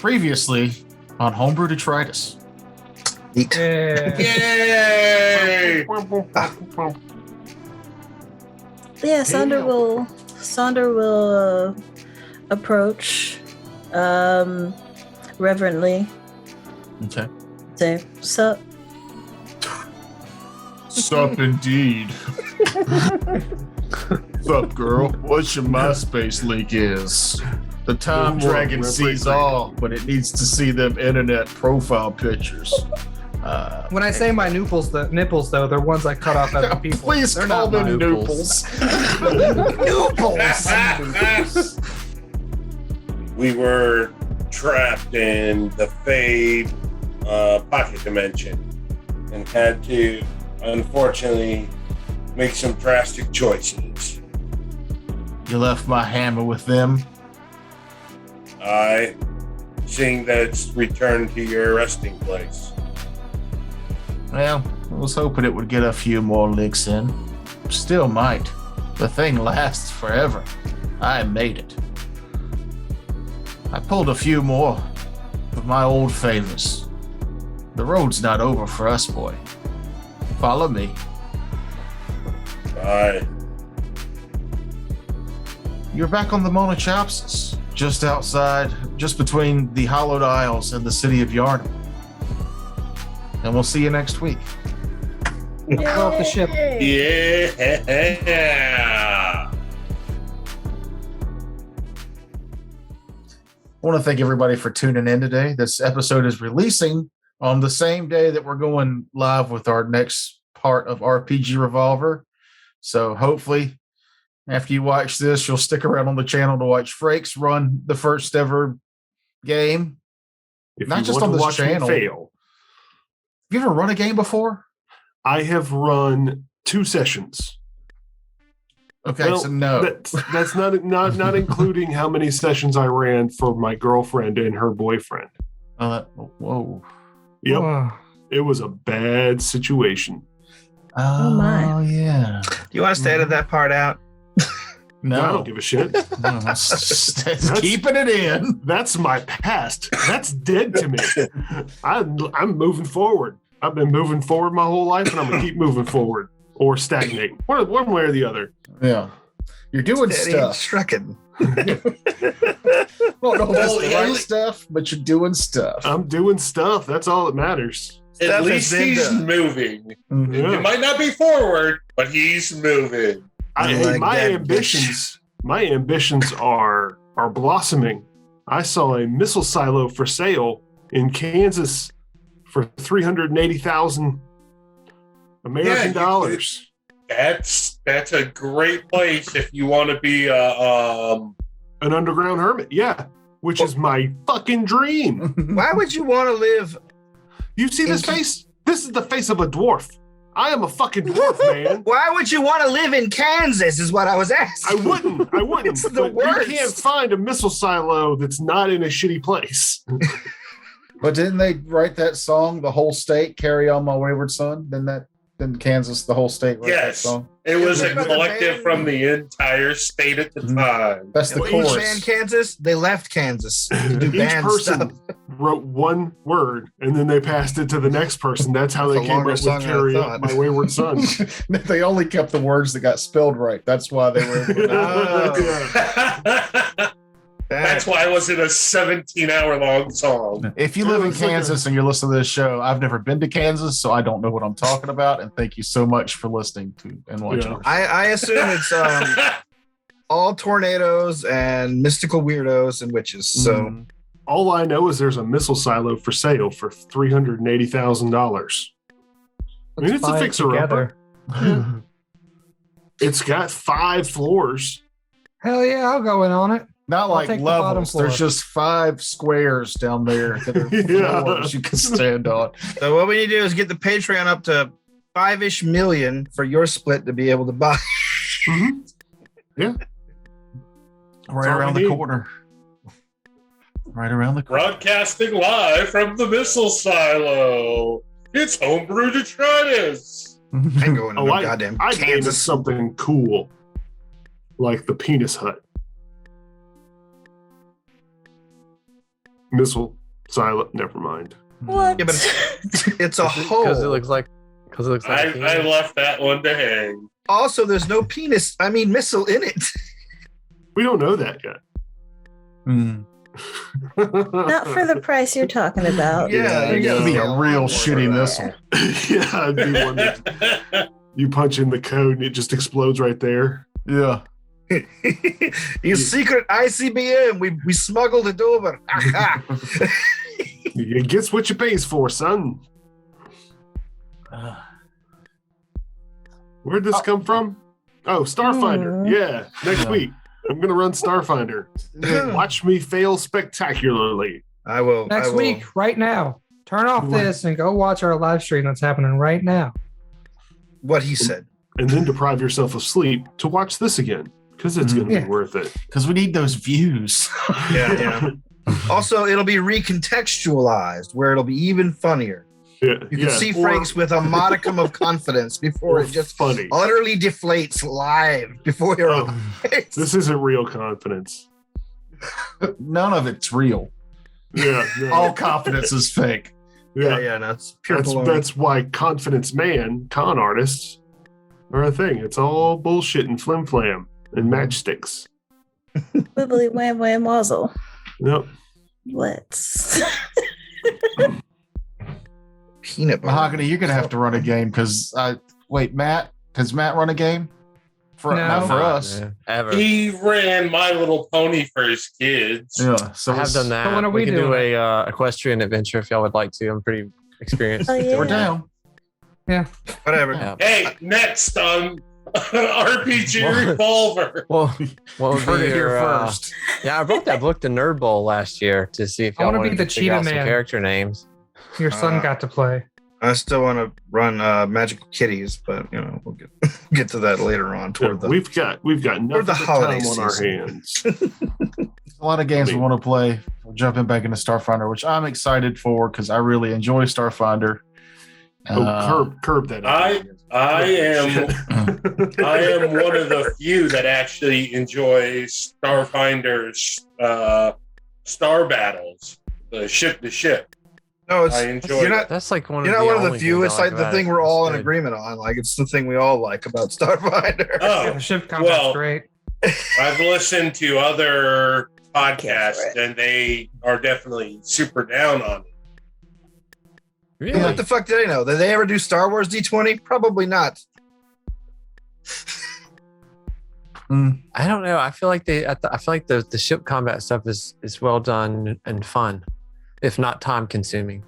Previously on Homebrew Detritus. Neat. Yay! Yeah, Sonder will approach reverently. Okay. Say, sup? Sup indeed. Sup, girl? What's your MySpace link is? The time dragon sees all, but it needs to see them internet profile pictures. When I say my nipples, though, they're ones I cut off other people. Please they're call not them my nooples. Nooples. We were trapped in the Fade pocket dimension and had to, unfortunately, make some drastic choices. You left my hammer with them. Seeing that it's returned to your resting place. Well, I was hoping it would get a few more licks in. Still might. The thing lasts forever. I made it. I pulled a few more of my old favors. The road's not over for us, boy. Follow me. Aye. You're back on the Monachopsis, just between the Hollowed Isles and the city of Yharnam. And we'll see you next week. Go off the ship. Yeah. I want to thank everybody for tuning in today. This episode is releasing on the same day that we're going live with our next part of RPG Revolver. So hopefully, after you watch this, you'll stick around on the channel to watch Frakes run the first ever game. If Not you just want on to this watch channel. me fail, Have you ever run a game before? I have run 2 sessions. Okay, Well, so no. That's not including how many sessions I ran for my girlfriend and her boyfriend. Whoa. Yep, Oh. it was a bad situation. Oh, my. Yeah. Do you want us to edit that part out? I No. don't give a shit. No, that's keeping it in. That's my past. That's dead to me. I'm moving forward. I've been moving forward my whole life, and I'm gonna keep moving forward or stagnate, one way or the other. Yeah. You're doing Steady stuff. Strucken. Well, no, that's the yeah. right stuff, but you're doing stuff. I'm doing stuff. That's all that matters. At Stuff least has been he's done. moving. Mhm. Yeah. It might not be forward, but he's moving. Like My that ambitions are blossoming. I saw a missile silo for sale in Kansas for $380,000 American dollars. That's a great place if you want to be An underground hermit, yeah, which is my fucking dream. Why would you want to live? You see this face? This is the face of a dwarf. I am a fucking dwarf, man. Why would you want to live in Kansas? Is what I was asking. I wouldn't. It's the but worst. You can't find a missile silo that's not in a shitty place. But didn't they write that song, The Whole State, Carry On My Wayward Son? Didn't Kansas, the whole state write that Yes. song? it was a Yeah. collective from the entire state at the time. That's the Each chorus. band Kansas, they left Kansas to do Each band person stuff. wrote one word and then they passed it to the next person. That's how they That's a came longer up song with than I Carry thought. Up My Wayward Son. They only kept the words that got spelled right. That's why they were able to. Oh. That's why it wasn't a 17-hour-long song. If you live in It's like Kansas and you're listening to this show, I've never been to Kansas, so I don't know what I'm talking about. And thank you so much for listening to and watching. Yeah. I assume it's all tornadoes and mystical weirdos and witches. So Mhm. All I know is there's a missile silo for sale for $380,000. I mean, it's a fixer-upper. It's got 5 floors. Hell yeah, I'll go in on it. Not I'll like take the bottom levels. floor. There's just 5 squares down there that are Yeah. floors you can stand on. So what we need to do is get the Patreon up to 5-ish million for your split to be able to buy. Right all around we the need. corner. Right around the corner. Broadcasting live from the missile silo. It's Homebrew Detritus. I ain't going to Oh, no I goddamn named it Kansas. something cool, like the penis hut. Missile, silent. Never mind. What? Yeah, but it's a hole. Because it looks like. Because it looks like. a I penis. left that one to hang. Also, there's no missile in it. We don't know that yet. Mm. Not for the price you're talking about. Yeah, It you would be a gotta real pay shitty for that. missile. Yeah, it'd be one that you punch in the code and it just explodes right there. Yeah. You secret ICBM. We smuggled it over. You gets what you pays for, son. Where'd this come from? Oh, Starfinder. Yeah, next Yeah. week. I'm going to run Starfinder. Watch me fail spectacularly. I will. Next week, right now. Turn off this and go watch our live stream that's happening right now. What he said. And then deprive yourself of sleep to watch this again. Because it's going to Yeah. be worth it. Because we need those views. Yeah. Also, it'll be recontextualized where it'll be even funnier. Yeah, You can see Frank's with a modicum of confidence before it just funny. utterly deflates live before your Oh, eyes. this isn't real confidence. None of it's real. Yeah, no. All confidence is fake. Yeah, no, it's pure That's baloney. that's why confidence man, con artists, are a thing. It's all bullshit and flim flam and matchsticks. Wibbly wham wham wazzle. Yep. Let's. Peanut butter. Mahogany, you're gonna have to run a game because wait, Matt, does Matt run a game? No. Not for us. Yeah, ever. He ran My Little Pony for his kids. Yeah, so I have done that. So when are we can do doing a equestrian adventure if y'all would like to. I'm pretty experienced. Oh, yeah. We're down. Whatever. Yeah. Hey, next on RPG What? Revolver. Well, what would Heard be it here your, first. yeah, I brought that book to Nerd Bowl last year to see if I y'all wanna be wanted the to figure Cheetah out some Man. character names. Your son got to play. I still want to run Magical Kitties, but we'll get to that later on toward the. We've got nothing the but holiday time on our season. hands. A lot of games we want to play. We're jumping back into Starfinder, which I'm excited for because I really enjoy Starfinder. Curb that. I am one of the few that actually enjoys Starfinder's star battles, the ship to ship. No, it's I enjoy you're not. That's like one You're of not the one of the only few. things It's I like the about thing it. we're all in It's good. agreement on. Like it's the thing we all like about Starfinder. Oh, The ship combat's well, great. I've listened to other Care podcasts for it. and they are definitely super down on it. Really? What the fuck did I know? Did they ever do Star Wars D20? Probably not. I don't know. I feel like the ship combat stuff is well done and fun, if not time consuming.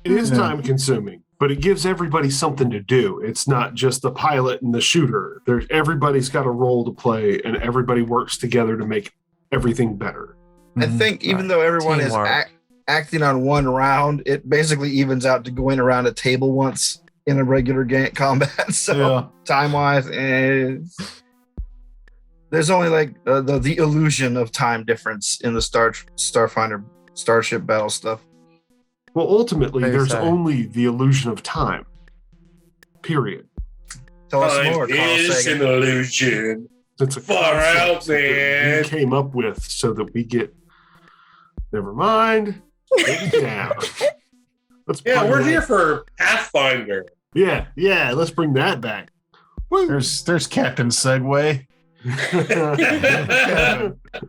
It is Yeah. time consuming, but it gives everybody something to do. It's not just the pilot and the shooter. Everybody's got a role to play, and everybody works together to make everything better. I think even though everyone Teamwork. is acting on one round, it basically evens out to going around a table once in a regular game combat. So Yeah. time wise, there's only like the illusion of time difference in the Starfinder Starship battle stuff. Well, ultimately, Maybe there's so. only the illusion of time. Period. Tell us Time more, Carl is an Sagan. illusion. It's a Far concept out, that man. we came up with so that we get. Never mind. Get it down. Let's Yeah, bring we're that- here for Pathfinder. Yeah. Let's bring that back. Woo. There's Captain Segway.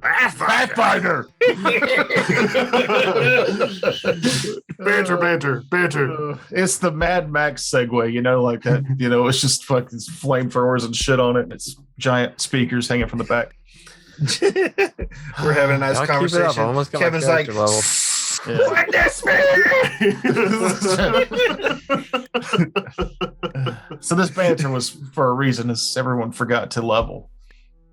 Pathfinder. banter. It's the Mad Max Segway, like that. It's just fucking flamethrowers and shit on it. And it's giant speakers hanging from the back. We're having a nice I'll keep it up. I conversation. almost got my Kevin's like, character level. So this banter was for a reason, as everyone forgot to level,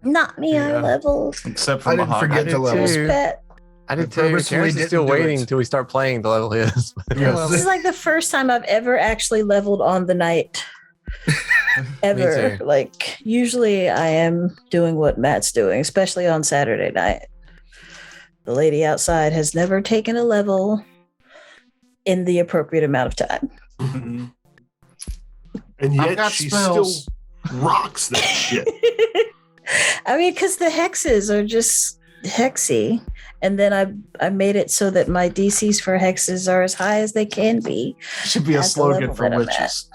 Not me, I Yeah. leveled. except for I didn't Mahogany. forget to level. too. Pet. I did I too. purposefully Terrence is didn't still do waiting it. until we start playing the level he is. Yes. This is like the first time I've ever actually leveled on the night. Ever. too. Like, usually I am doing what Matt's doing, especially on Saturday night. The lady outside has never taken a level in the appropriate amount of time. Mhm. And I've yet got she spells. still rocks that shit. I mean, because the hexes are just hexy, and then I made it so that my DCs for hexes are as high as they can be. Should be a At the slogan level for that I'm witches.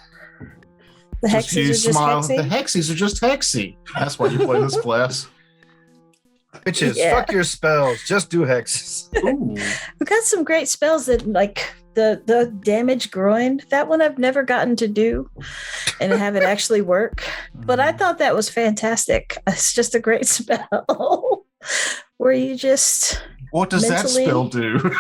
The Just hexes are you just smile. hexy. The hexies are just hexy. That's why you play this class. Witches, Yeah. fuck your spells. Just do hexes. Ooh. We've got some great spells that like the damage groin. That one I've never gotten to do and have it actually work. But I thought that was fantastic. It's just a great spell where you just What does that mentally- spell do?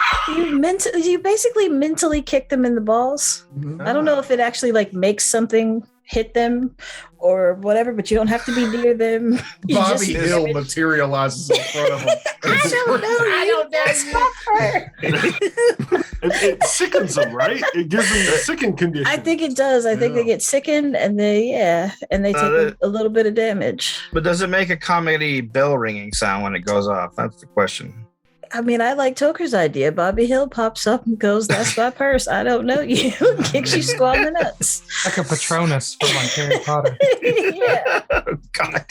you basically mentally kick them in the balls. I don't know if it actually like makes something hit them or whatever, but you don't have to be near them. You Bobby just Hill damage- materializes in front of him. I don't know. I don't know. It sickens them, right? It gives them the sicken condition. I think it does. I think they get sickened and they take a little bit of damage. But does it make a comedy bell ringing sound when it goes off? That's the question. I mean, I like Toker's idea. Bobby Hill pops up and goes, "That's my purse. I don't know you." Kicks you squat in the nuts. Like a Patronus from like Harry Potter. Yeah. God.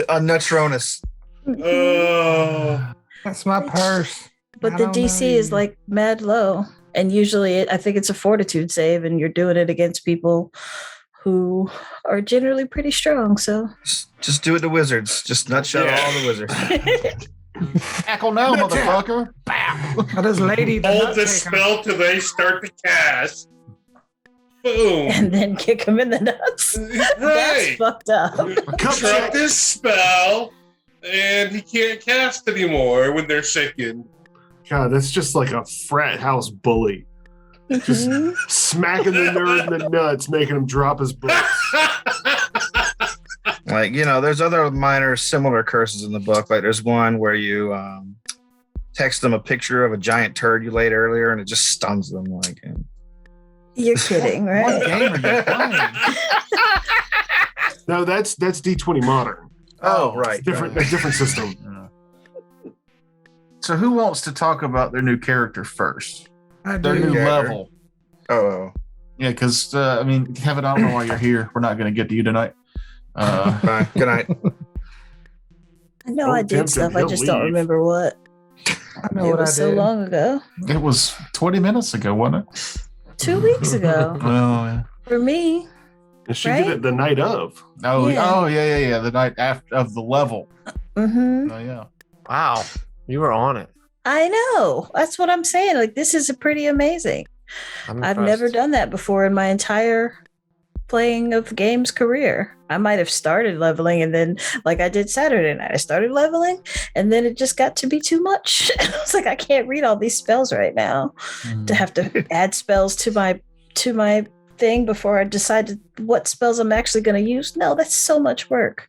A Nutronus. Oh, That's my purse. But I the don't DC know is you. like mad low. And usually I think it's a fortitude save, and you're doing it against people who are generally pretty strong. So Just do it to wizards. Just nutshot Yeah. all the wizards. Tackle now, motherfucker. How does Lady the hold Nut the take spell till they start to cast. Boom. and then kick him in the nuts. That's Right. fucked up. Drop this spell, and he can't cast anymore when they're shaken. God, that's just like a frat house bully. Just Mhm. smacking the nerd in the nuts, making him drop his book. Like, there's other minor similar curses in the book. Like there's one where you text them a picture of a giant turd you laid earlier and it just stuns them. Like, You're kidding, What right? game are you playing? No, that's D20 Modern. oh, right. Different, a different system. So who wants to talk about their new character first? I Their new do. Yeah. level. Oh, Yeah, because Kevin, I don't know why you're here. We're not going to get to you tonight. fine. Good night. I know I Don't did tempt him, stuff. I he'll just don't leave. remember what. I know It what I was so did. long ago. It was 20 minutes ago, wasn't it? 2 weeks ago. Oh, yeah. For me. And she Right? did it the night of. Oh, Yeah. oh, yeah. The night after of the level. Mm-hmm. Oh, yeah. Wow, you were on it. I know. That's what I'm saying. Like, this is a pretty amazing. I'm I've never impressed. done that before in my entire playing of games career. I might have started leveling and then, like I did Saturday night, I started leveling and then it just got to be too much. I was like, I can't read all these spells right now to have to add spells to my thing before I decide what spells I'm actually going to use. No, that's so much work.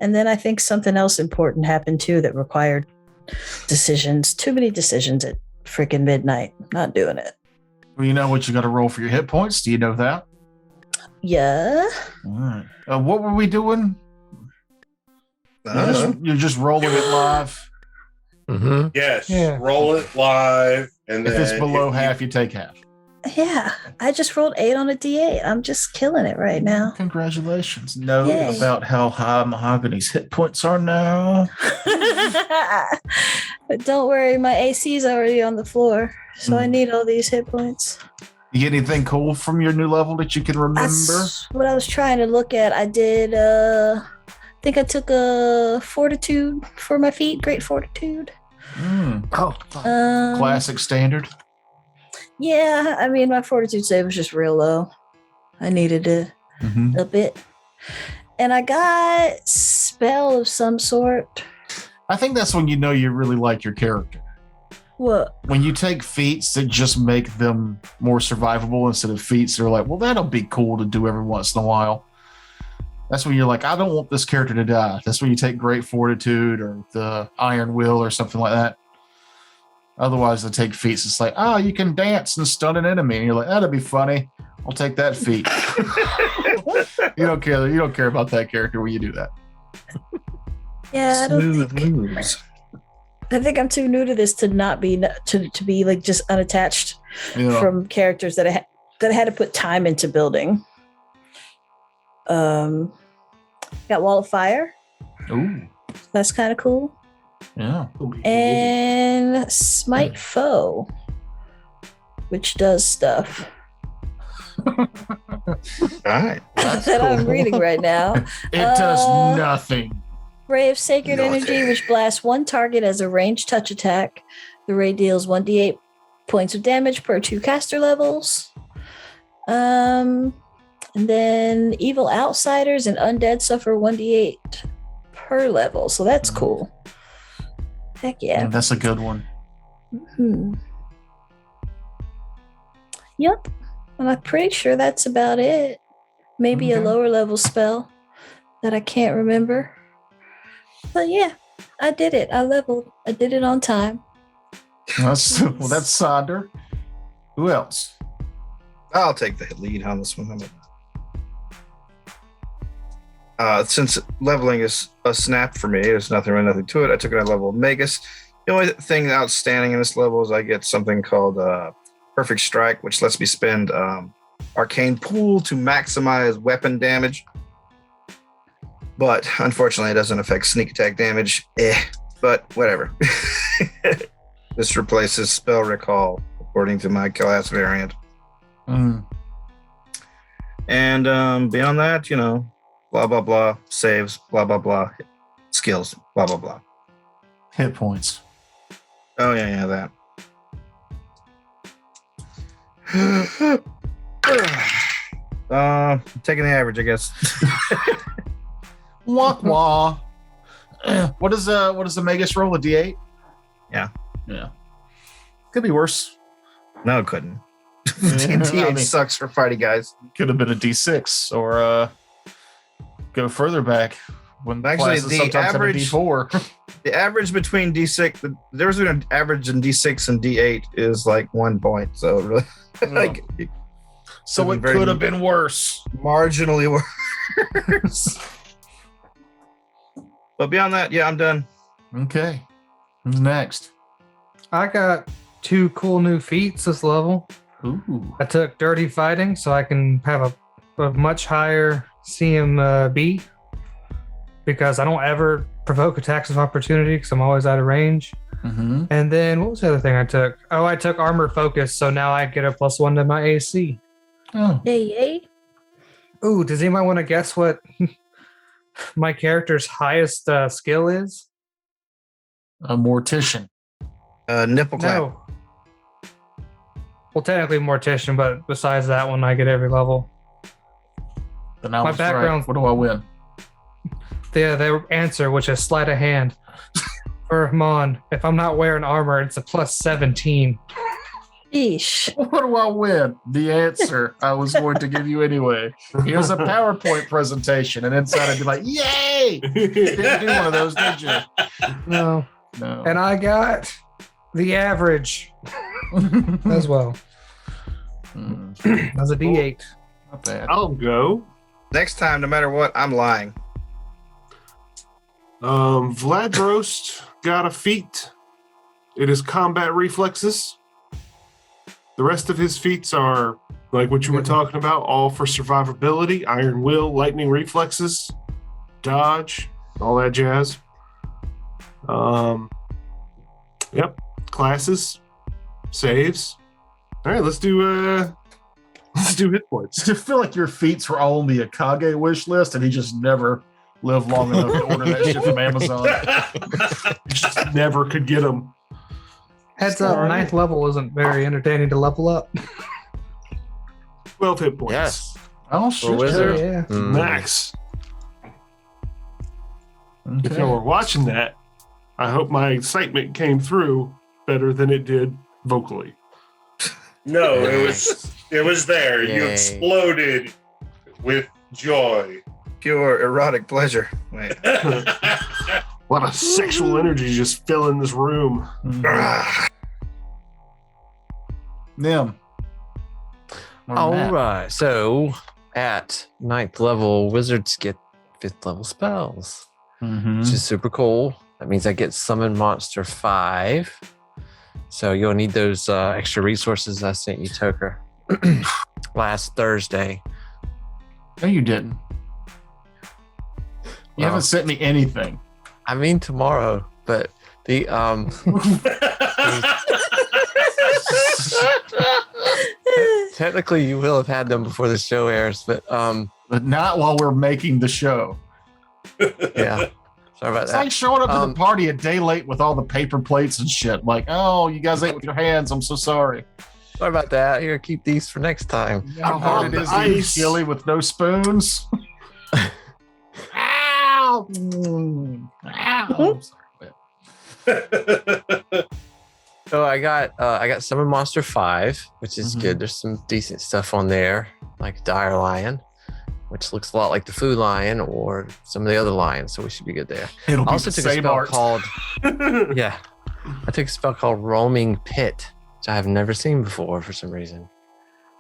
And then I think something else important happened too that required decisions. Too many decisions at freaking midnight. Not doing it. Well, you know what you got to roll for your hit points? Do you know that? Yeah. All right. What were we doing? You're just rolling it live. Mhm. Yes, Yeah. roll it live, and If then it's below if you- half, you take half. Yeah. I just rolled 8 on a D8. I'm just killing it right now. Congratulations. Know Yay. about how high Mahogany's hit points are now. But don't worry, my AC is already on the floor. So I need all these hit points. You get anything cool from your new level that you can remember? That's what I was trying to look at. I did I think I took a fortitude for my feet, great fortitude. Oh, Classic standard. Yeah, I mean my fortitude save was just real low. I needed it Mm-hmm. a bit. And I got spell of some sort. I think that's when you know you really like your character. What? When you take feats that just make them more survivable instead of feats that are like, well, that'll be cool to do every once in a while. That's when you're like, I don't want this character to die. That's when you take Great Fortitude or the Iron Will or something like that. Otherwise, they take feats. It's like, oh, you can dance and stun an enemy. And you're like, that'd be funny. I'll take that feat. You don't care. You don't care about that character when you do that. Yeah, Smooth moves. I think I'm too new to this to not be to be like just unattached Yeah. from characters that I had to put time into building. Got Wall of Fire. Ooh. That's kind of cool. Yeah. And Smite Foe, which does stuff All right. that I'm reading right now. It does nothing. Ray of Sacred Nothing. Energy, which blasts one target as a ranged touch attack. The ray deals 1d8 points of damage per 2 caster levels. And then Evil Outsiders and Undead suffer 1d8 per level. So that's cool. Heck yeah. That's a good one. Yep. And I'm pretty sure that's about it. Maybe a Okay. lower level spell that I can't remember. But yeah, I did it. I leveled. I did it on time. That's Sonder. Who else? I'll take the lead on this one. Since leveling is a snap for me, there's nothing to it. I took it at level of Magus. The only thing outstanding in this level is I get something called Perfect Strike, which lets me spend Arcane Pool to maximize weapon damage. But unfortunately, it doesn't affect sneak attack damage. But whatever. This replaces Spell Recall, according to my class variant. Mm. And beyond that, blah, blah, blah, saves, blah, blah, blah, skills, blah, blah, blah. Hit points. Oh, yeah, that. Taking the average, I guess. Wah wah. What does the Magus roll? A D8? Yeah. Could be worse. No, it couldn't. Yeah, D8 I mean- sucks for fighting guys. Could have been a D6 or go further back when Actually, classes the sometimes have a average- D4. The average between D6, the difference between average and D6 and D8 is like 1 point. So really, like So it very- could have been worse. marginally worse. But beyond that, yeah, I'm done. Okay. Who's next? I got 2 cool new feats this level. Ooh. I took Dirty Fighting so I can have a much higher CMB because I don't ever provoke attacks of opportunity because I'm always out of range. Mm-hmm. And then what was the other thing I took? Oh, I took Armor Focus, so now I get a +1 to my AC. Oh. Yay. Ooh, does anybody want to guess what my character's highest skill is? A mortician. Nipple clamp. No. Well, technically Mortician, but besides that one, I get every level. Then I My was background- right. What do I win? The answer, which is sleight of hand. For Mon, if I'm not wearing armor, it's a +17. Yeesh. What do I win? The answer I was going to give you anyway. Here's a PowerPoint presentation, and inside I'd be like, "Yay!" Didn't do one of those, did you? No. No. And I got the average as well. As a D8. Not bad. I'll go. Next time, no matter what, I'm lying. Vladrost got a feat. It is combat reflexes. The rest of his feats are like what you were talking about, all for survivability, iron will, lightning reflexes, dodge, all that jazz. Yep. Classes, saves. All right, let's do hit points. I feel like your feats were all on the Akage wish list, and he just never lived long enough to order that shit from Amazon. Just never could get them. Heads up, Sorry. 9th level isn't very entertaining to level up. 12 hit points. Yes. Oh For shit! wizard. Yeah. Mm. Max. If Okay. you were watching that, I hope my excitement came through better than it did vocally. No, it was there. You Yay. exploded with joy. Pure erotic pleasure. Wait. A lot of sexual energy just filling this room. Mhm. Nim. Or All Matt. right. So at 9th level, wizards get 5th level spells, Mhm. which is super cool. That means I get Summon Monster 5. So you'll need those extra resources I sent you, Toker, last Thursday. No, you didn't. You Well. haven't sent me anything. I mean tomorrow, but the technically you will have had them before the show airs, but But not while we're making the show. yeah. Sorry about It's that. like showing up to the party a day late with all the paper plates and shit. Like, oh, you guys ate with your hands. I'm so sorry. Sorry about that. Here, keep these for next time. You know how hard it is to eat Ice. chili with no spoons. Ow! Ow! So I got Summon Monster 5, which is Mhm. good. There's some decent stuff on there, like Dire Lion, which looks a lot like the Food Lion or some of the other lions, so we should be good there. It'll I be also the took a same spell art. called I took a spell called Roaming Pit, which I have never seen before for some reason.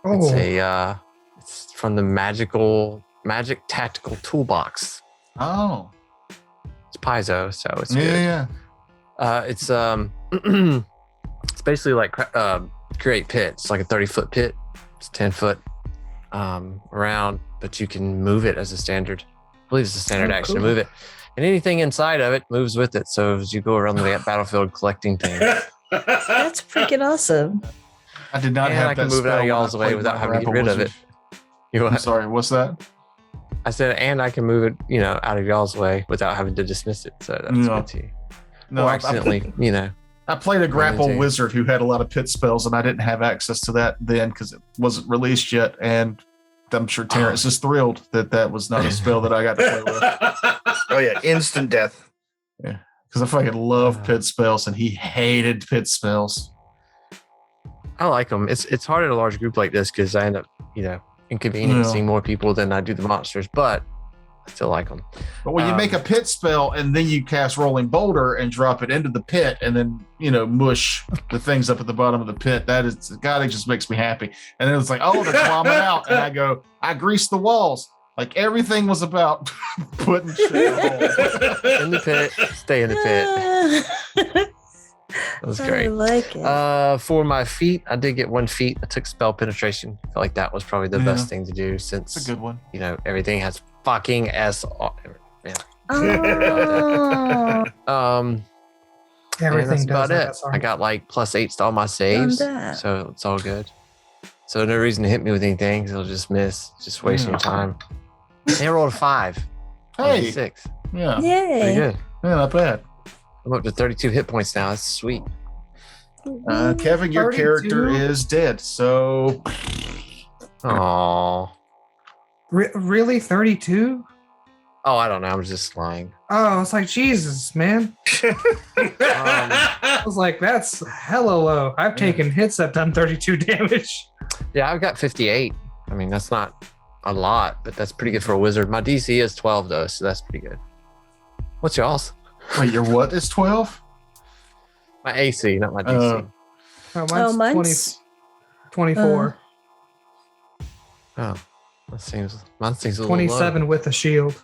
It's Oh, it's from the Magic Tactical Toolbox. Oh, It's Paizo, so it's yeah, good. yeah. It's it's basically like create pit. It's like a 30-foot pit. It's 10-foot around, but you can move it as a standard. I believe it's a standard Oh, action to cool. move it, and anything inside of it moves with it. So as you go around the battlefield collecting things, That's freaking awesome. I did not And have I can that move it out of spell when y'all's I way played without my having to get Grapple rid of Wizard. you I'm sorry, what's that? I said, and I can move it, out of y'all's way without having to dismiss it. So that's No. good too. No, or I- accidentally, I played a grapple into- wizard who had a lot of pit spells, and I didn't have access to that then because it wasn't released yet. And I'm sure Terrence is thrilled that that was not a spell that I got to play with Oh yeah, instant death. because I fucking love pit spells, and he hated pit spells. I like them. It's hard in a large group like this because I end up, inconveniencing more people than I do the monsters, but I still like them. But when you make a pit spell and then you cast Rolling Boulder and drop it into the pit and then, mush the things up at the bottom of the pit, that is, God, it just makes me happy. And then it's like, oh, they're climbing out. And I go, I greased the walls. Like everything was about putting shit in the hole. In the pit, stay in the pit. That was I great. like it. For my feat, I did get 1 feat. I took spell penetration. I felt like that was probably the Yeah. best thing to do since It's a good one. everything has fucking S. Oh, everything that's does about that, it. sorry. I got like +8 to all my saves, that. so it's all good. So no reason to hit me with anything. 'Cause it'll just miss. Just wasting your time. They rolled a 5. Hey, 6. yeah, Pretty Yay. good. yeah, not bad. I'm up to 32 hit points now. That's sweet. Kevin, your 32? character is dead. So Oh. Really? 32? Oh, I don't know. I'm just lying. Oh, it's like, Jesus, man. I was like, that's hella low. I've taken hits that done 32 damage. Yeah, I've got 58. I mean, that's not a lot, but that's pretty good for a wizard. My DC is 12 though, so that's pretty good. What's y'all's? wait, your what is 12? My AC, not my DC. Oh, Oh, mine's mine's 24. Oh, mine seems a little 27 low. with a shield.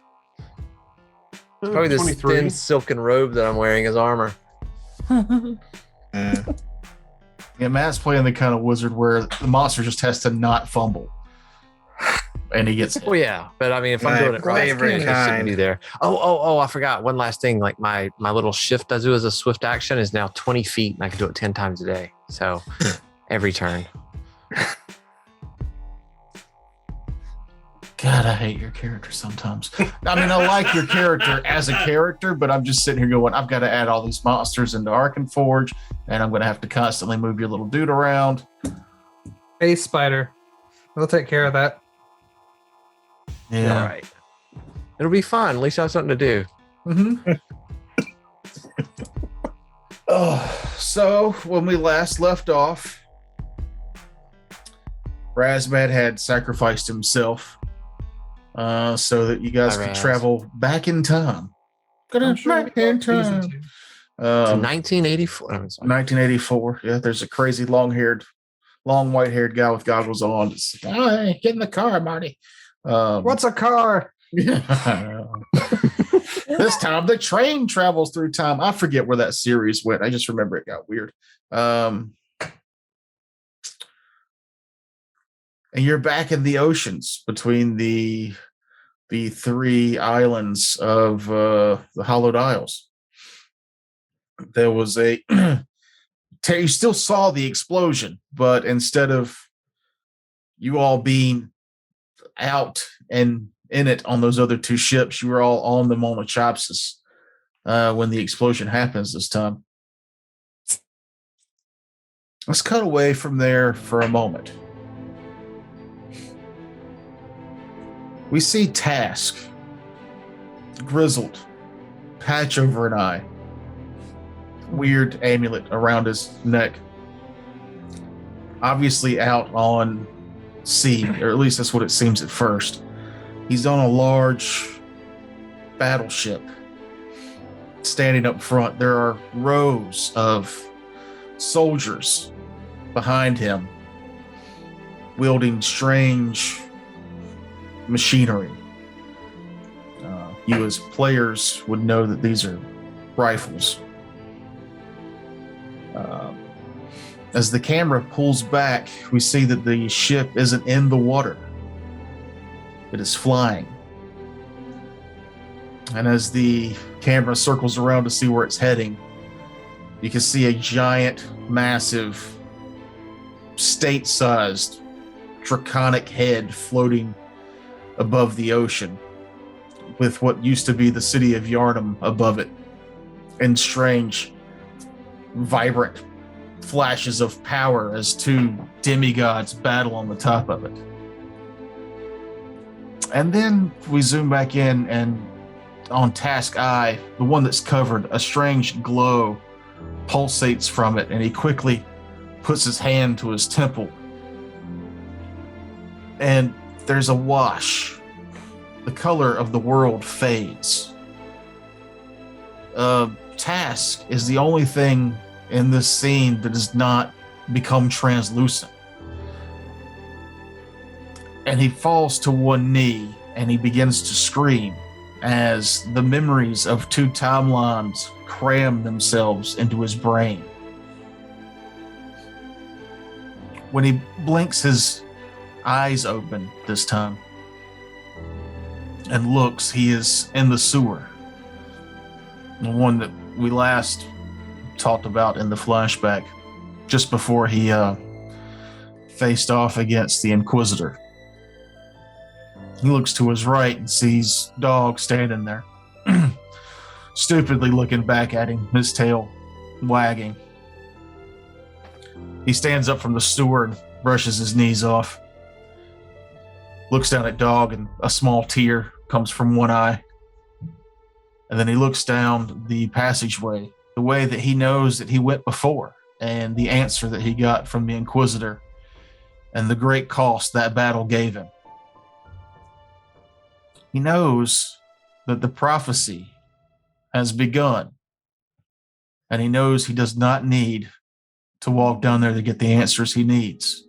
Probably this 23. thin silken robe that I'm wearing as armor. Mm. Yeah, Matt's playing the kind of wizard where the monster just has to not fumble, and he gets. Well, yeah, but I mean, if I'm My doing it right, favorite it shouldn't kind. be there. Oh! I forgot one last thing. Like my little shift I do as a swift action is now 20 feet, and I can do it 10 times a day. So every turn. God, I hate your character sometimes. I mean, I like your character as a character, but I'm just sitting here going, I've got to add all these monsters into Arkenforge, and I'm going to have to constantly move your little dude around. Face spider. We'll take care of that. Yeah. All right. It'll be fun. At least I have something to do. Mm-hmm. So when we last left off, Razmad had sacrificed himself so that you guys Hi, could Raz. travel back in time. I'm sure Back in time. season 2. To 1984. I'm sorry. 1984. Yeah, there's a crazy long white-haired guy with goggles on. It's like, oh, hey, get in the car, Marty. What's a car? Yeah. This time the train travels through time. I forget where that series went. I just remember it got weird. And you're back in the oceans between the 3 islands of the Hollowed Isles. there was a you still saw the explosion, but instead of you all being out and in it on those other two ships, you were all on the Monochopsis when the explosion happens this time. Let's cut away from there for a moment. We see Task, grizzled, patch over an eye, weird amulet around his neck. Obviously out on sea, or at least that's what it seems at first. He's on a large battleship. Standing up front, there are rows of soldiers behind him, wielding strange machinery. You as players would know that these are rifles. As the camera pulls back, we see that the ship isn't in the water. It is flying. And as the camera circles around to see where it's heading, you can see a giant, massive, state-sized, draconic head floating above the ocean, with what used to be the city of Yarnum above it, and strange, vibrant flashes of power as two demigods battle on the top of it. And then we zoom back in, and on Task Eye, the one that's covered, a strange glow pulsates from it, and he quickly puts his hand to his temple. And there's a wash. The color of the world fades. Task is the only thing in this scene that does not become translucent. And he falls to one knee and he begins to scream as the memories of two timelines cram themselves into his brain. When he blinks his eyes open this time and looks, he is in the sewer. The one that we last talked about in the flashback, just before he faced off against the Inquisitor. He looks to his right and sees Dog standing there, stupidly looking back at him, his tail wagging. He stands up from the sewer and brushes his knees off, looks down at Dog, and a small tear comes from one eye. And then he looks down the passageway, the way that he knows that he went before, and the answer that he got from the Inquisitor, and the great cost that battle gave him. He knows that the prophecy has begun, and he knows he does not need to walk down there to get the answers he needs.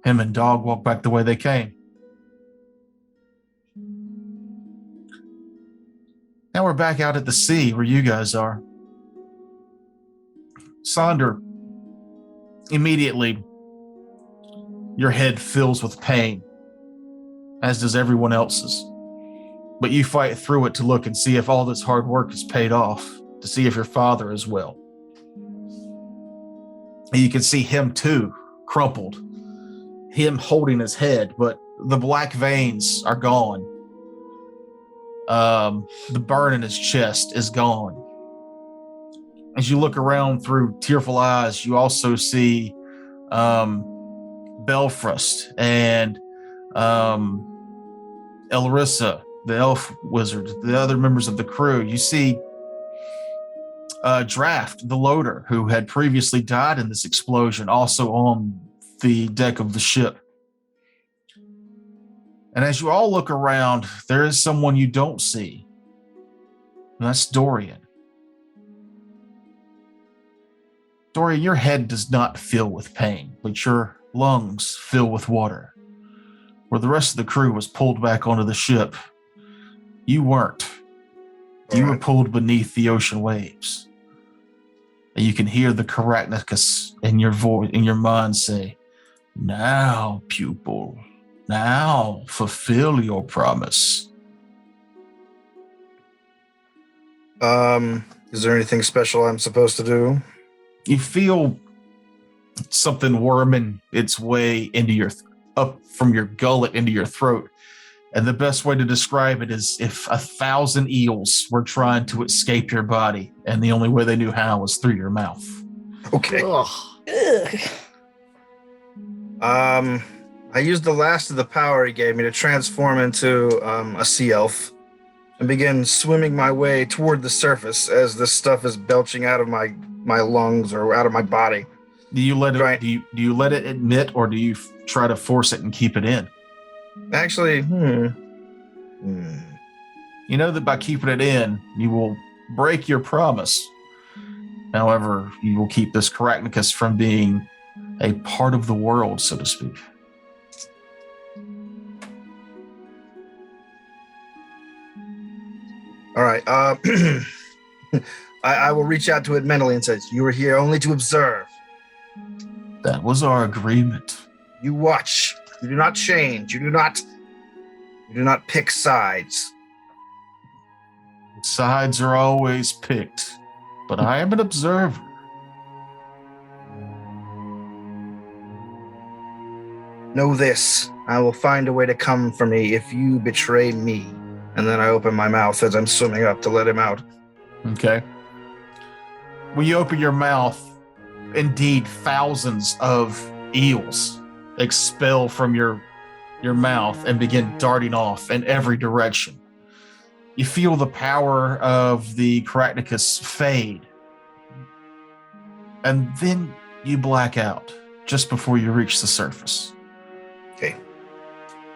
Him and Dog walk back the way they came. Now we're back out at the sea where you guys are. Sonder, immediately, your head fills with pain, as does everyone else's. But you fight through it to look and see if all this hard work has paid off, to see if your father is well. And you can see him too, crumpled, him holding his head, but the black veins are gone. The burn in his chest is gone. As you look around through tearful eyes, you also see Belfrost and Elrissa, the elf wizard, the other members of the crew. You see Draft, the loader, who had previously died in this explosion, also on the deck of the ship. And as you all look around, there is someone you don't see. And that's Dorian. Dorian, your head does not fill with pain, but your lungs fill with water. Where the rest of the crew was pulled back onto the ship, you weren't. You were pulled beneath the ocean waves. And you can hear the Caractacus in your voice, in your mind say, "Now, pupil, now fulfill your promise." Is there anything special I'm supposed to do? You feel something worming its way into up from your gullet into your throat. And the best way to describe it is if 1,000 eels were trying to escape your body, and the only way they knew how was through your mouth. Okay. Ugh. Ugh. I used the last of the power he gave me to transform into a sea elf and begin swimming my way toward the surface as this stuff is belching out of my lungs or out of my body. Do you let it? Right. Do you let it admit, or do you try to force it and keep it in? Actually, You know that by keeping it in, you will break your promise. However, you will keep this Carachnicus from being a part of the world, so to speak. All right. I will reach out to it mentally and say, you were here only to observe. That was our agreement. You watch. You do not change. You do not pick sides. Sides are always picked, but I am an observer. Know this. I will find a way to come for me if you betray me. And then I open my mouth as I'm swimming up to let him out. Okay. When you open your mouth, indeed, thousands of eels expel from your mouth and begin darting off in every direction. You feel the power of the Carachnicus fade. And then you black out just before you reach the surface. Okay.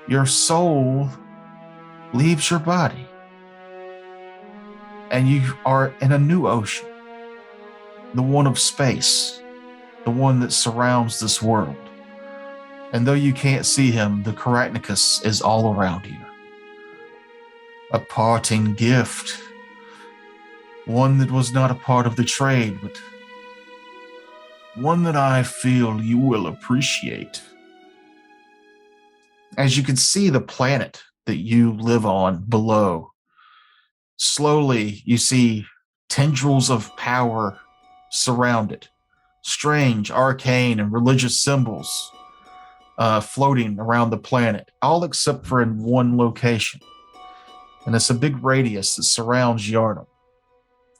Your soul leaves your body. And you are in a new ocean. The one of space. The one that surrounds this world. And though you can't see him, the Carachnicus is all around you. A parting gift. One that was not a part of the trade, but one that I feel you will appreciate. As you can see the planet that you live on below, slowly you see tendrils of power surround it. Strange, arcane, and religious symbols floating around the planet, all except for in one location. And it's a big radius that surrounds Yharnam.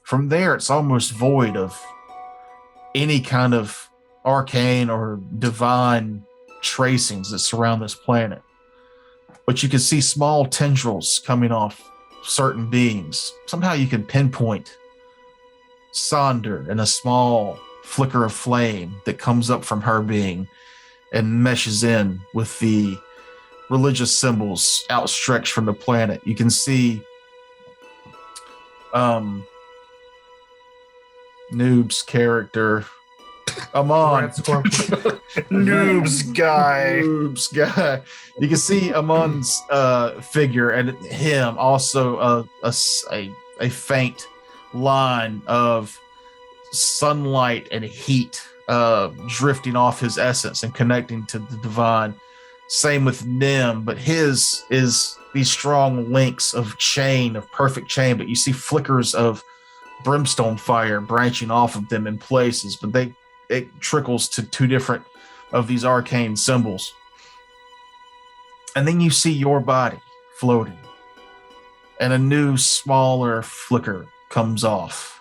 From there, it's almost void of any kind of arcane or divine tracings that surround this planet. But you can see small tendrils coming off certain beings. Somehow you can pinpoint Sonder and a small flicker of flame that comes up from her being and meshes in with the religious symbols outstretched from the planet. You can see Noob's character, Amon. Noob's guy. Noob's guy. You can see Amon's figure and him also a faint line of sunlight and heat drifting off his essence and connecting to the divine. Same with Nim, but his is these strong links of perfect chain, but you see flickers of brimstone fire branching off of them in places, but it trickles to two different of these arcane symbols. And then you see your body floating, and a new, smaller flicker comes off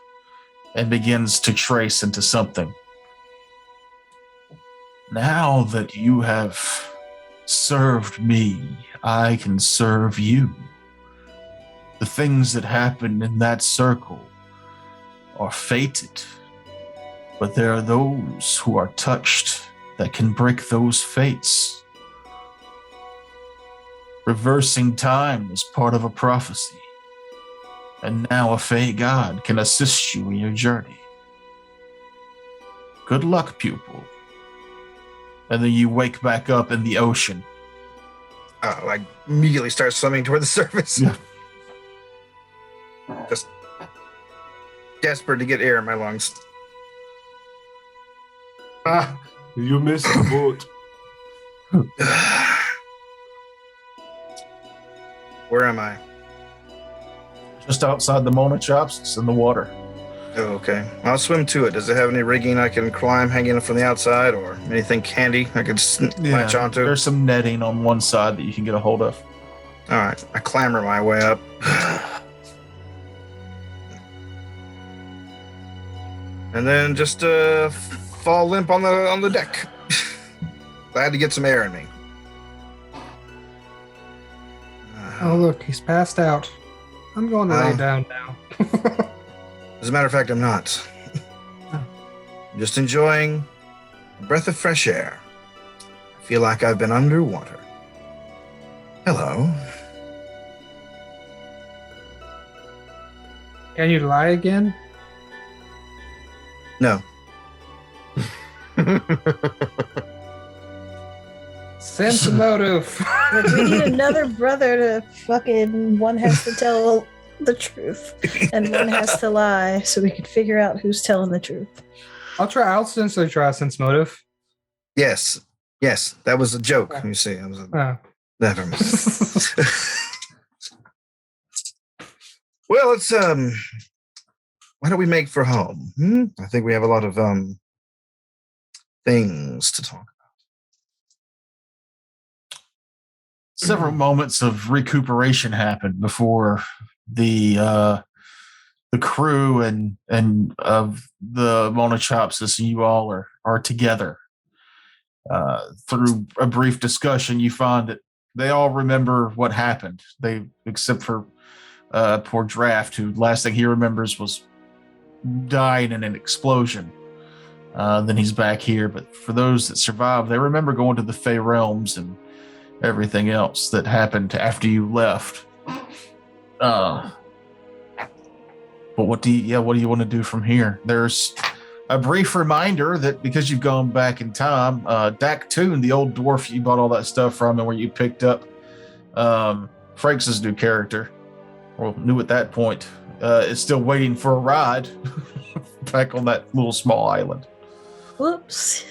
and begins to trace into something. Now that you have served me, I can serve you. The things that happen in that circle are fated, but there are those who are touched that can break those fates. Reversing time is part of a prophecy, and now a Fey God can assist you in your journey. Good luck, pupil. And then you wake back up in the ocean. I immediately start swimming toward the surface. Yeah. Just desperate to get air in my lungs. You missed the boat. Where am I? Just outside the Mona Chops, it's in the water. Oh, okay. I'll swim to it. Does it have any rigging I can climb hanging from the outside or anything handy I could latch onto? There's some netting on one side that you can get a hold of. All right. I clamber my way up. And then just fall limp on the deck. Glad to get some air in me. Oh, look, he's passed out. I'm going to lay down now. As a matter of fact, I'm not. I'm just enjoying a breath of fresh air. I feel like I've been underwater. Hello. Can you lie again? No. Sense motive. We need another brother to fucking. One has to tell the truth, and one has to lie, so we can figure out who's telling the truth. I'll essentially try sense motive. Yes. That was a joke. You see, I was never mind. Well, it's why don't we make for home? I think we have a lot of things to talk about. Several moments of recuperation happened before the crew and of the Monachopsis and you all are together. Through a brief discussion, you find that they all remember what happened. They, except for poor Draft, who last thing he remembers was dying in an explosion. Then he's back here. But for those that survived, they remember going to the Fey Realms and everything else that happened after you left. But what do you want to do from here? There's a brief reminder that because you've gone back in time, Dak Toon, the old dwarf you bought all that stuff from and where you picked up Frakes' new character, or knew at that point, is still waiting for a ride back on that little small island. Whoops.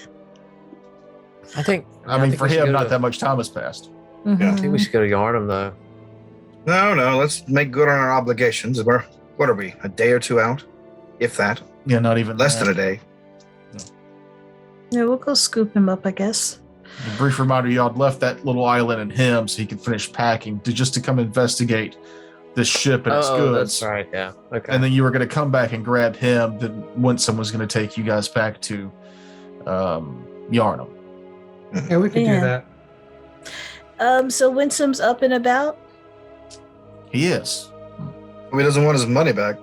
I think For we should him, go not to- that much time has passed. Yeah, I think we should go to Yarnum though. No, let's make good on our obligations. What are we, a day or two out? If that. Yeah, not even Less that. than a day. Yeah, we'll go scoop him up, I guess. A brief reminder, y'all had left that little island and him so he could finish packing to come investigate this ship and its goods. That's right. Yeah. Okay. And then you were going to come back and grab him. Then Winsome was going to take you guys back to Yarnum. Yeah, we could do that. So Winsome's up and about. He is. He doesn't want his money back.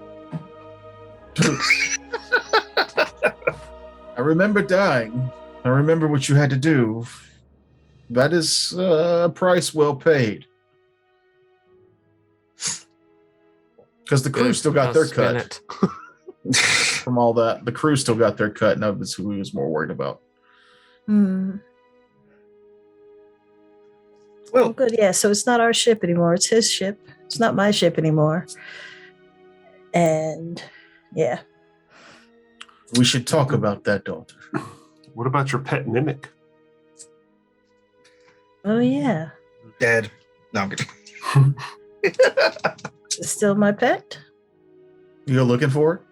I remember dying. I remember what you had to do. That is a price well paid. Because the crew still got their cut from all that. The crew still got their cut. No, that's who he was more worried about. Well, good. Yeah, so it's not our ship anymore. It's his ship. It's not my ship anymore. And yeah. We should talk about that, daughter. What about your pet mimic? Oh, yeah. Dead. No, I'm kidding. It's still my pet? You go looking for it?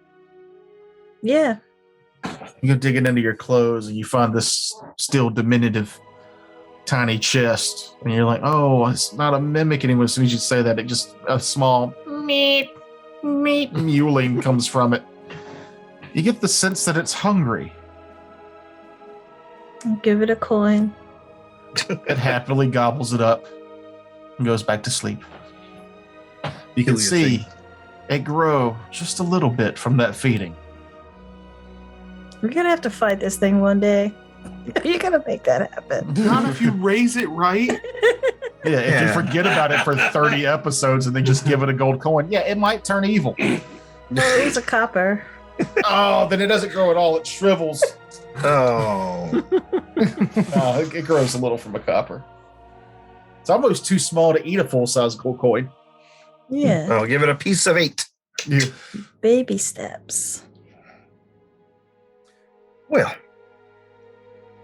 Yeah. You go digging into your clothes and you find this still diminutive, tiny chest. And you're like, oh, it's not a mimic anymore. As soon as you say that, it just a small meep mewling comes from it. You get the sense that it's hungry. I'll give it a coin. It happily gobbles it up and goes back to sleep. You can see it grow just a little bit from that feeding. We're going to have to fight this thing one day. You're going to make that happen. Not if you raise it right. Yeah, if you forget about it for 30 episodes and then just give it a gold coin, yeah, it might turn evil. No, it was a copper. Oh, then it doesn't grow at all. It shrivels. Oh. It grows a little from a copper. It's almost too small to eat a full-size gold coin. Yeah. I'll give it a piece of 8. Yeah. Baby steps. Well.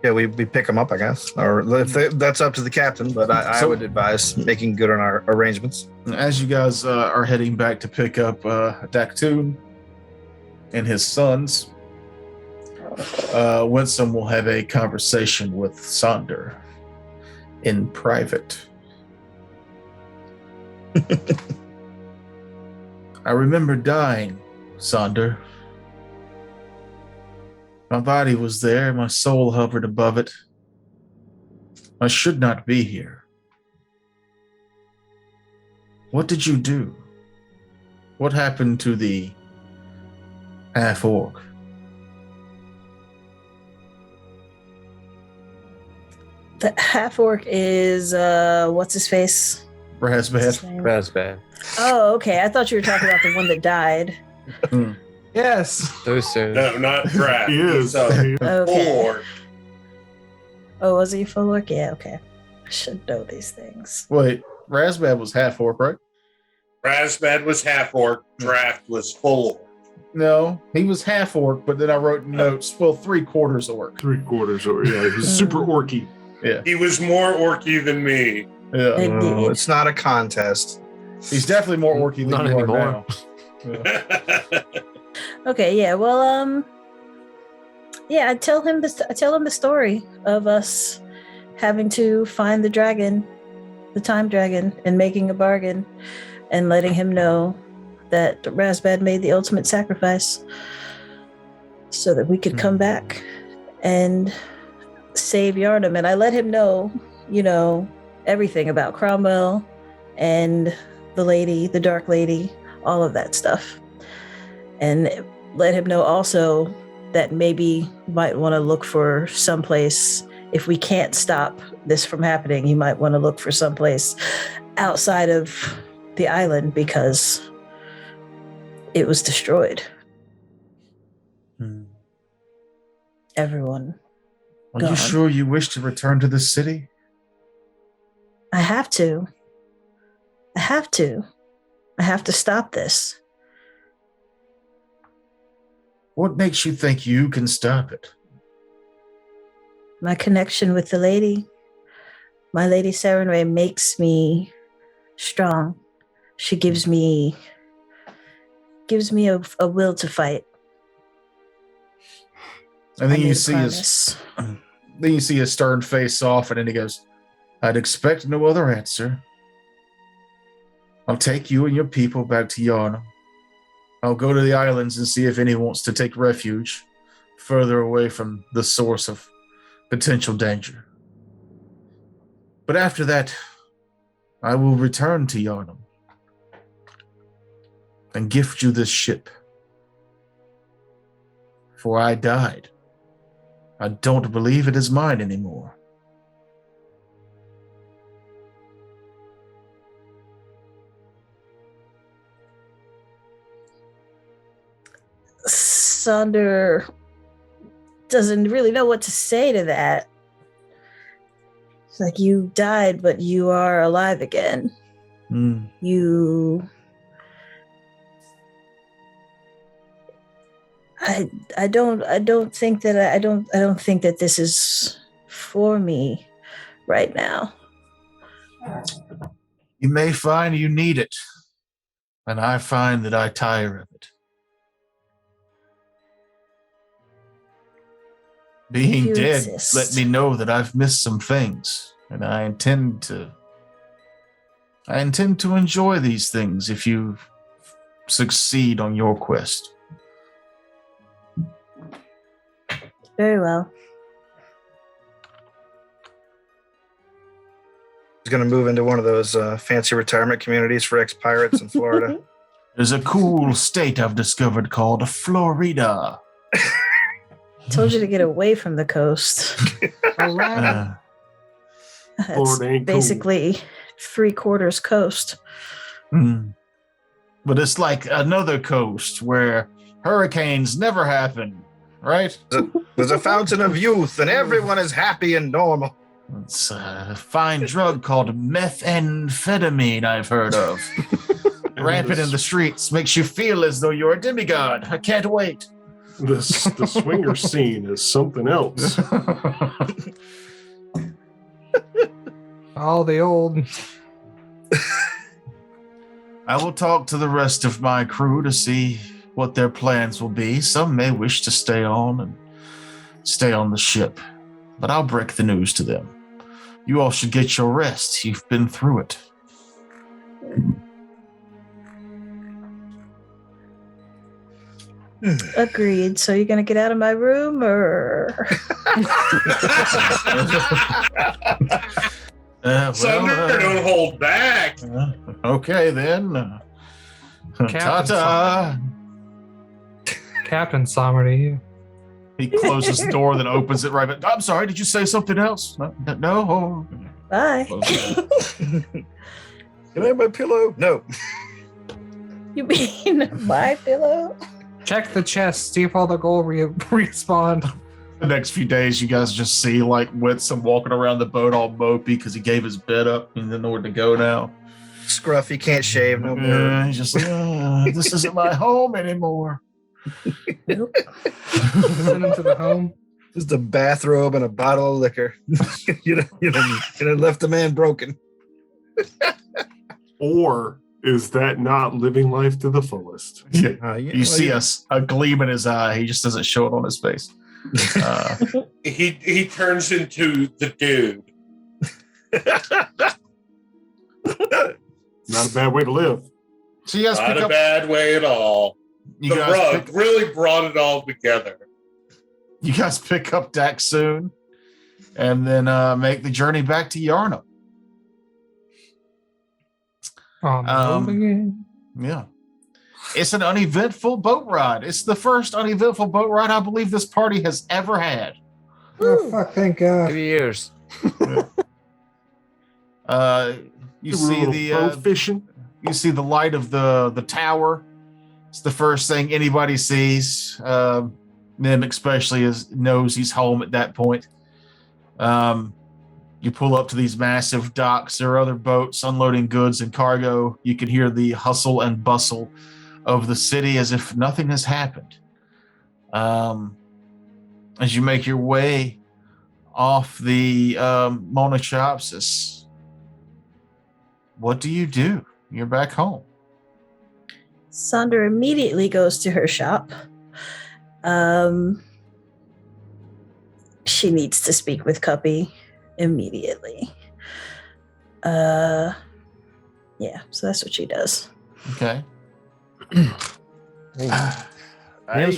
Yeah, we pick them up, I guess. Or if that's up to the captain, but I would advise making good on our arrangements. As you guys are heading back to pick up Dak Toon, and his sons, Winsome will have a conversation with Sonder in private. I remember dying, Sonder. My body was there, my soul hovered above it. I should not be here. What did you do? What happened to the half-orc? The half orc is what's his face? What's his Razbad. name? That's bad. Oh, okay. I thought you were talking about the one that died. Yes. Too soon. No, not Drat. He is. He's a Okay. full orc. Oh, was he full orc? Yeah, okay. I should know these things. Wait, Razbad was half-orc, right? Razbad was half orc. Draft was full orc. No, he was half-orc, but then I wrote notes, well, 3/4 orc. 3/4, or yeah, he was super orky. Yeah, He was more orky than me. yeah. Indeed. It's not a contest. He's definitely more orky than Not you anymore. are now. Yeah. Okay, yeah. Well, yeah. I tell him the story of us having to find the dragon, the time dragon, and making a bargain, and letting him know that Razbad made the ultimate sacrifice so that we could come back and save Yarnum. And I let him know, everything about Cromwell and the lady, the Dark Lady, all of that stuff. And let him know also that maybe might want to look for someplace, if we can't stop this from happening, you might want to look for someplace outside of the island because it was destroyed. Everyone. Are you Gone. sure you wish to return to the city? I have to. I have to stop this. What makes you think you can stop it? My connection with the lady, my lady Serenray, makes me strong. She gives me a will to fight. And then I you made a see promise. his stern face soften, and he goes, "I'd expect no other answer. I'll take you and your people back to Yarnum. I'll go to the islands and see if anyone wants to take refuge further away from the source of potential danger. But after that, I will return to Yarnum and gift you this ship. For I died. I don't believe it is mine anymore." Sonder doesn't really know what to say to that. It's like, you died, but you are alive again. You. I don't think that this is for me right now. You may find you need it, and I find that I tire of it. Being You dead exist. let me know that I've missed some things, and I intend to enjoy these things if you succeed on your quest. Very well. He's going to move into one of those fancy retirement communities for ex-pirates in Florida. There's a cool state I've discovered called Florida. Told you to get away from the coast. Uh, It's Florida ain't cool. basically 3/4 coast. But it's like another coast where hurricanes never happen, right? There's a fountain of youth, and everyone is happy and normal. It's a fine drug called methamphetamine I've heard of. Rampant in the streets makes you feel as though you're a demigod. I can't wait. The swinger scene is something else. All the old. I will talk to the rest of my crew to see what their plans will be. Some may wish to stay on the ship, but I'll break the news to them. You all should get your rest. You've been through it. Agreed. So you're gonna get out of my room, or Sunder, don't hold back. Okay then. Ta-ta. Captain Sommer to you. He closes the door, then opens it right back. I'm sorry, did you say something else? No. bye? Can I have my pillow? No. You mean my pillow? Check the chest, see if all the gold respawn. The next few days, you guys just see like Winsome walking around the boat all mopey because he gave his bed up and didn't know where to go now. Scruffy, can't shave, no more. Yeah, he's just like, this isn't my home anymore. Nope. Send him to the home. Just a bathrobe and a bottle of liquor. you done left the man broken. Or is that not living life to the fullest? Yeah. You see a gleam in his eye. He just doesn't show it on his face. He turns into the dude. Not a bad way to live. So you guys Not pick a up. bad way at all. You The guys rug pick, really brought it all together. you guys pick up Dax soon, and then make the journey back to Yarnum. Yeah. It's an uneventful boat ride. It's the first uneventful boat ride I believe this party has ever had. Oh, fuck, thank God. 2 years. You see boat fishing. you see the light of the tower. It's the first thing anybody sees. Nim especially knows he's home at that point. You pull up to these massive docks. There are other boats unloading goods and cargo. You can hear the hustle and bustle of the city as if nothing has happened. As you make your way off the Monachopsis, what do you do? You're back home. Sandra immediately goes to her shop. She needs to speak with Cuppy immediately. Yeah, so that's what she does. Okay. Nim's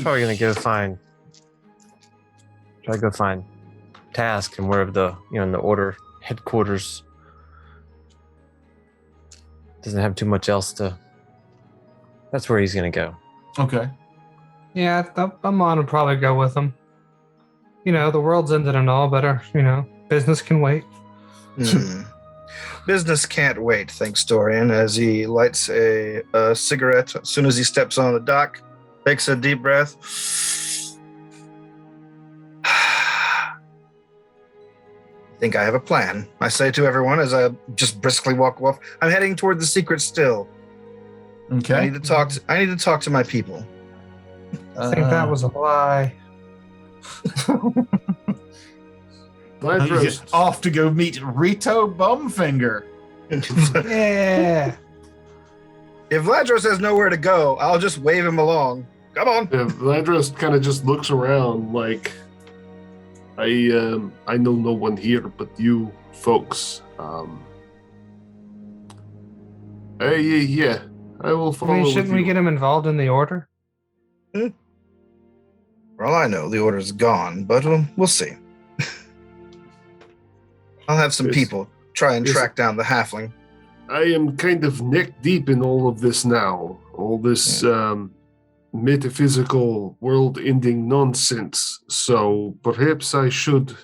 probably gonna try to go find Task and wherever in the order headquarters doesn't have too much else to. That's where he's gonna go. Okay. Yeah, Amon would probably go with him. The world's ended and all, but business can wait. Business can't wait, thinks Dorian, as he lights a cigarette as soon as he steps on the dock, takes a deep breath. I think I have a plan, I say to everyone as I just briskly walk off. I'm heading toward the secret still. Okay. I need to talk to my people. I think that was a lie. He's off to go meet Rito Bumfinger. Yeah. If Vladros has nowhere to go, I'll just wave him along. Come on. Yeah, Vladros kind of just looks around like, I know no one here but you folks. Yeah, I will follow. Shouldn't we get him involved in the order? For all I know, the order's gone, but we'll see. I'll have some people try and track down the halfling. I am kind of neck deep in all of this now. All this metaphysical world-ending nonsense. So perhaps I should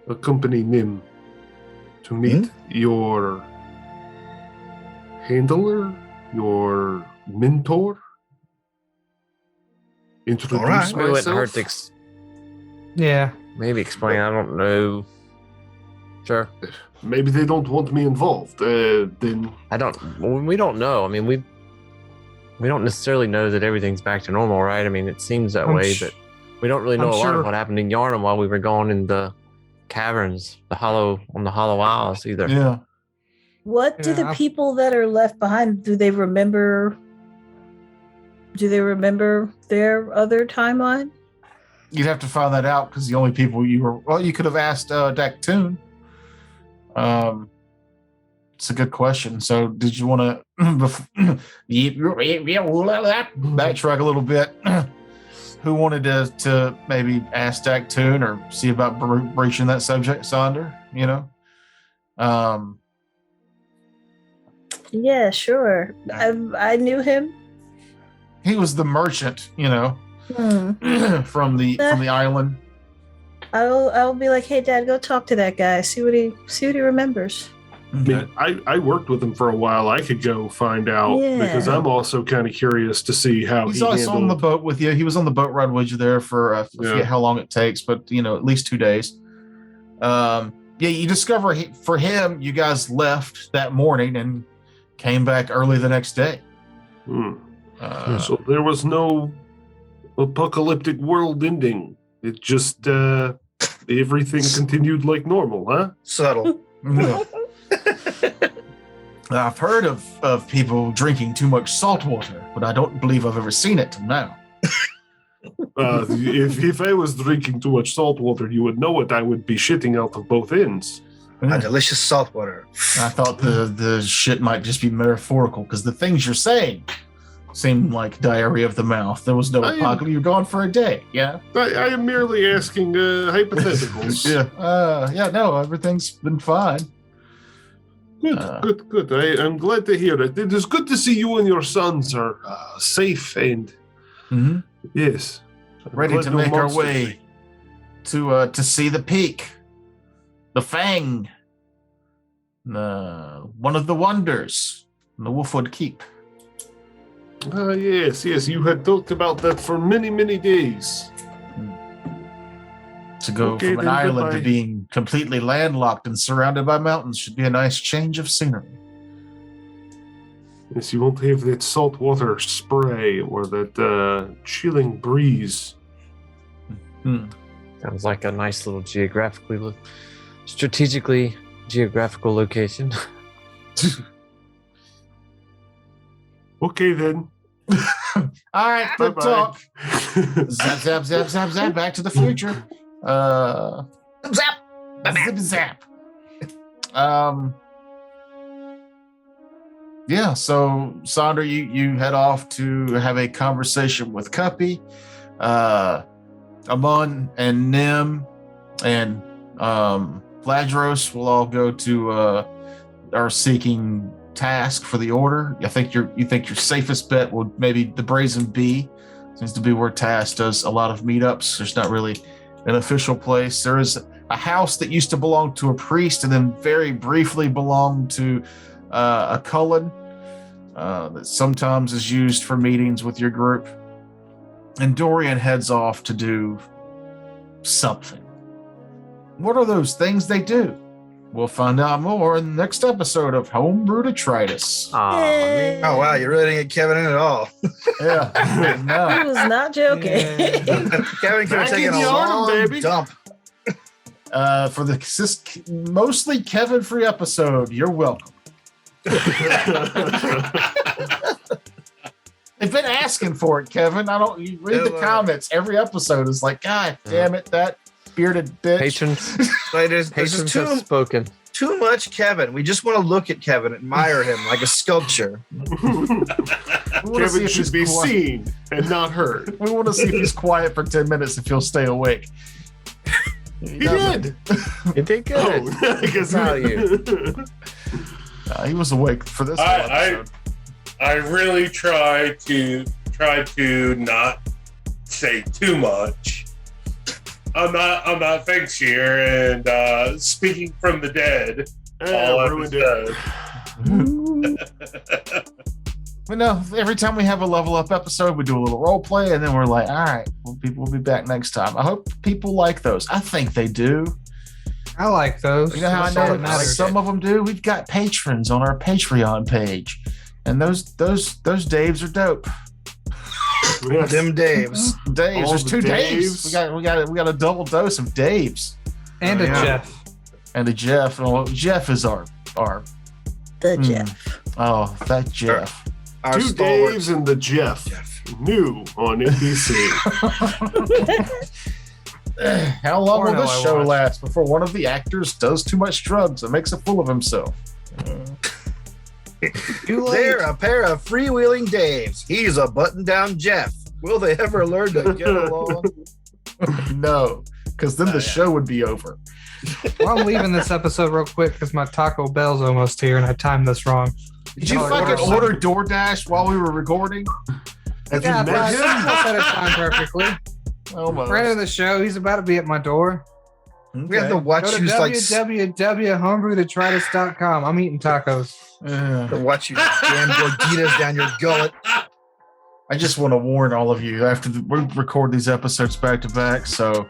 accompany Nim to meet your handler, your mentor. Introduce All right. It wouldn't myself. hurt to Yeah. maybe explain. I don't know. Sure. Maybe they don't want me involved. Then We don't know. I mean, we don't necessarily know that everything's back to normal, right? I mean, it seems that way, but we don't really know a lot of what happened in Yarnum while we were gone in the caverns, on the Hollow Isles either. Yeah. What do the Yeah. people that are left behind, do they remember Do they remember their other timeline? You'd have to find that out because the only people you could have asked Daktoon. It's a good question. So, did you want to backtrack a little bit? Who wanted to maybe ask Daktoon or see about breaching that subject, Sonder? You know. Yeah, sure. I knew him. He was the merchant, you know, from the island. I'll be like, hey, Dad, go talk to that guy. See what he remembers. I mean, I worked with him for a while. I could go find out because I'm also kind of curious to see how he's also on the boat with you. He was on the boat ride with you there for I forget how long it takes, but at least 2 days. You discover for him, you guys left that morning and came back early the next day. So there was no apocalyptic world ending. It just everything continued like normal, huh? Subtle. I've heard of people drinking too much salt water, but I don't believe I've ever seen it till now. If I was drinking too much salt water, you would know it. I would be shitting out of both ends. A delicious salt water. I thought the shit might just be metaphorical because the things you're saying seemed like diarrhea of the mouth. There was no apocalypse. You were gone for a day. Yeah. I am merely asking hypotheticals. No, everything's been fine. Good. I'm glad to hear it. It is good to see you and your sons are safe and yes, ready to make our way to see the peak, the Fang, one of the wonders, the Wolfwood Keep. Yes. You had talked about that for many, many days. To go from an island to being completely landlocked and surrounded by mountains should be a nice change of scenery. Yes, you won't have that saltwater spray or that chilling breeze. Sounds like a nice little strategically geographical location. Okay, then. All right, good talk. Zap, zap, zap, zap, zap. Back to the future. Zap. So Sonder, you head off to have a conversation with Cuppy. Amon and Nim and Vladros will all go to our seeking task for the order. You think your safest bet will maybe the Brazen Bee. Seems to be where Task does a lot of meetups. There's not really an official place. There is a house that used to belong to a priest and then very briefly belonged to a Cullen that sometimes is used for meetings with your group. And Dorian heads off to do something. What are those things they do? We'll find out more in the next episode of Homebrew Detritus. Oh, wow. You're really didn't get Kevin in at all. Yeah. No. He was not joking. Kevin could have taken a long dump. For the mostly Kevin-free episode, you're welcome. They've been asking for it, Kevin. You read the comments. Every episode is like, God damn it, that bearded bitch. Patrons have spoken. Too much Kevin. We just want to look at Kevin, admire him like a sculpture. Kevin should be seen and not heard. We want to see if he's quiet for 10 minutes if he'll stay awake. He did. He did good. Oh, I guess you. He was awake for this episode. I really try to not say too much. I'm not thanks here, and speaking from the dead. All episode. But no, every time we have a level up episode, we do a little role play, and then we're like, all right, we'll be back next time. I hope people like those. I think they do. I like those. You know how I know some of them do? We've got patrons on our Patreon page, and those Daves are dope. Yes. Them Daves. Daves. There's two Daves. We got a double dose of Daves. And a Jeff. And a Jeff. Well, Jeff is our the Jeff. Oh, that Jeff. Our Two stalwart. Daves and the Jeff. New on NBC. How long will Porno this I show watch. last before one of the actors does too much drugs and makes a fool of himself? Too late. They're a pair of freewheeling Daves. He's a button-down Jeff. Will they ever learn to get along? No, because then the show would be over. Well, I'm leaving this episode real quick because my Taco Bell's almost here and I timed this wrong. Did you Y'all fucking order order DoorDash while we were recording? Have Yeah, you but met I him? set it time perfectly. Almost. Friend of the show, he's about to be at my door. We have to watch Go to you like www.homebrewthetritus.com. I'm eating tacos. to watch you jam gorditas down your gullet. I just want to warn all of you after we record these episodes back to back, so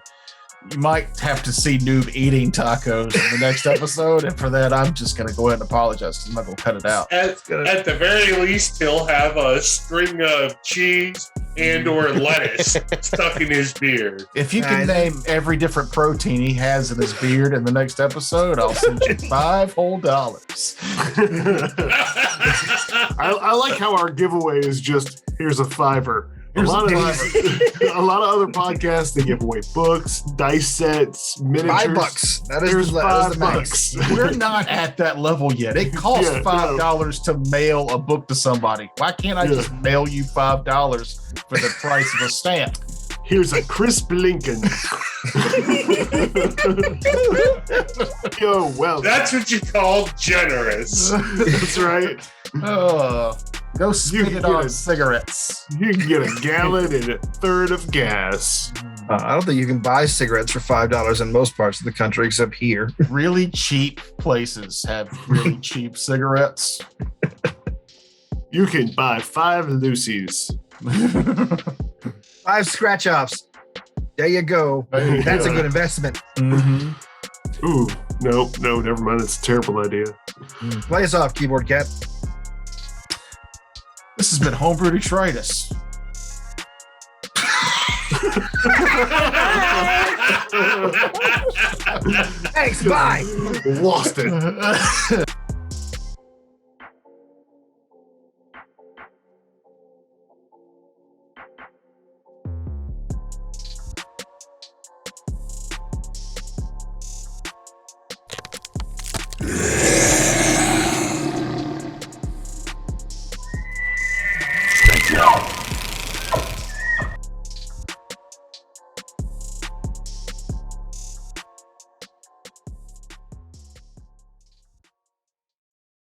you might have to see Noob eating tacos in the next episode, and for that, I'm just going to go ahead and apologize because I'm not going to cut it out. At the very least, he'll have a string of cheese and or lettuce stuck in his beard. If you can name every different protein he has in his beard in the next episode, I'll send you $5 whole. I like how our giveaway is just here's a $5. A Here's lot, a of, a lot of other podcasts, they give away books, dice sets, miniatures. $5. That is Here's that is the $5. max. We're not at that level yet. It costs Yeah, $5 to mail a book to somebody. Why can't I just mail you $5 for the price of a stamp? Here's a crisp Lincoln. Yo, well, That's what you call generous. that's right. Go spend it on cigarettes. You can get a gallon and a third of gas. I don't think you can buy cigarettes for $5 in most parts of the country except here. Really cheap places have really cheap cigarettes. You can buy 5 Lucy's. 5 scratch offs. There you go. There you That's go. a good investment. Ooh, no, never mind. That's a terrible idea. Play us off, keyboard cat. This has been Homebrew Detritus. Thanks, bye. Lost it. Thank you.